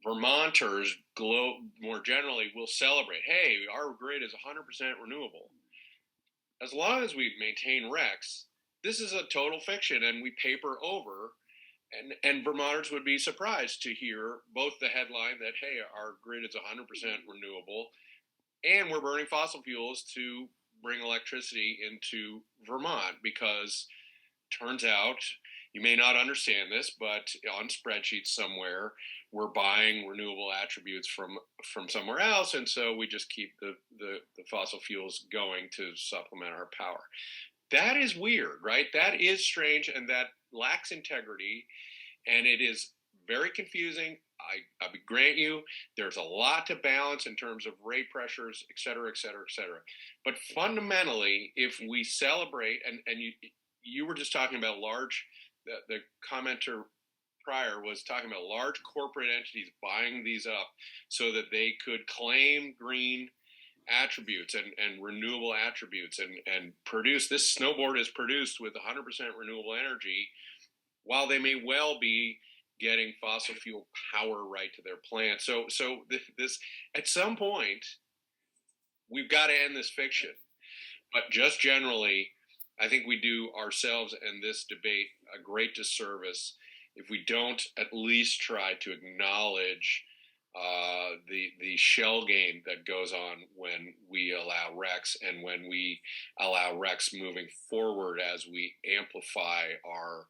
Vermonters more generally will celebrate, hey, our grid is 100% renewable. As long as we maintain RECs, this is a total fiction, and we paper over. And Vermonters would be surprised to hear both the headline that, hey, our grid is 100% renewable, and we're burning fossil fuels to bring electricity into Vermont, because turns out, you may not understand this, but on spreadsheets somewhere, we're buying renewable attributes from somewhere else, and so we just keep the fossil fuels going to supplement our power. That is weird, right? That is strange, and that lacks integrity, and it is very confusing. I grant you, there's a lot to balance in terms of rate pressures, et cetera, et cetera, et cetera. But fundamentally, if we celebrate, and you were just talking about the commenter prior was talking about large corporate entities buying these up so that they could claim green attributes and renewable attributes and produce. This snowboard is produced with 100% renewable energy, while they may well be getting fossil fuel power right to their plant. So this at some point, we've got to end this fiction. But just generally, I think we do ourselves and this debate a great disservice if we don't at least try to acknowledge the shell game that goes on when we allow RECs, and when we allow RECs moving forward as we amplify our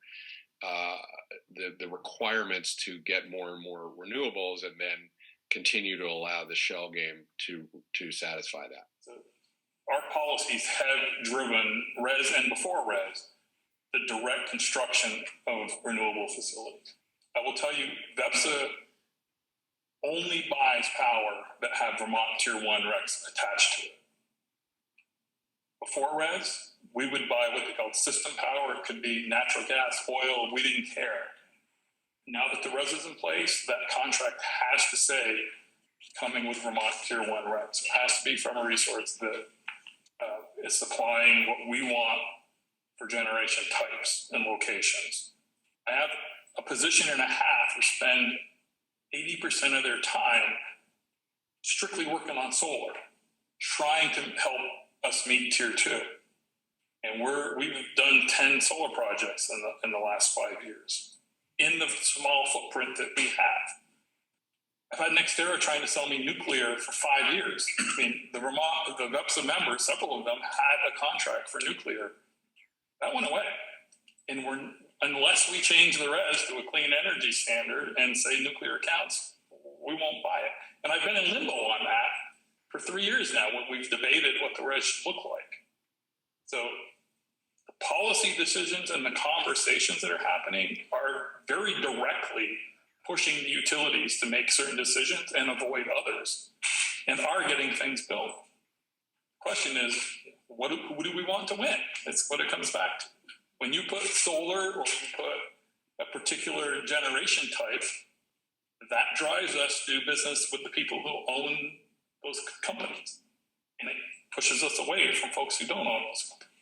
the requirements to get more and more renewables, and then continue to allow the shell game to satisfy that. So our policies have driven res and before res the direct construction of renewable facilities. I will tell you, VEPSA only buys power that have Vermont Tier 1 RECs attached to it. Before res, we would buy what they called system power. It could be natural gas, oil, we didn't care. Now that the res is in place, that contract has to say coming with Vermont Tier 1 RECs. It has to be from a resource that is supplying what we want for generation types and locations. I have a position and a half who spend 80% of their time strictly working on solar, trying to help us meet Tier 2. And we've done 10 solar projects in the last 5 years in the small footprint that we have. I've had NextEra trying to sell me nuclear for 5 years. I mean, the VEPSA members, several of them had a contract for nuclear. That went away. And unless we change the res to a clean energy standard and say nuclear counts, we won't buy it. And I've been in limbo on that for 3 years now when we've debated what the res should look like. So the policy decisions and the conversations that are happening are very directly pushing the utilities to make certain decisions and avoid others, and are getting things built. The question is, who do we want to win? It's what it comes back to. When you put solar or you put a particular generation type, that drives us to do business with the people who own those companies. And it pushes us away from folks who don't own those companies.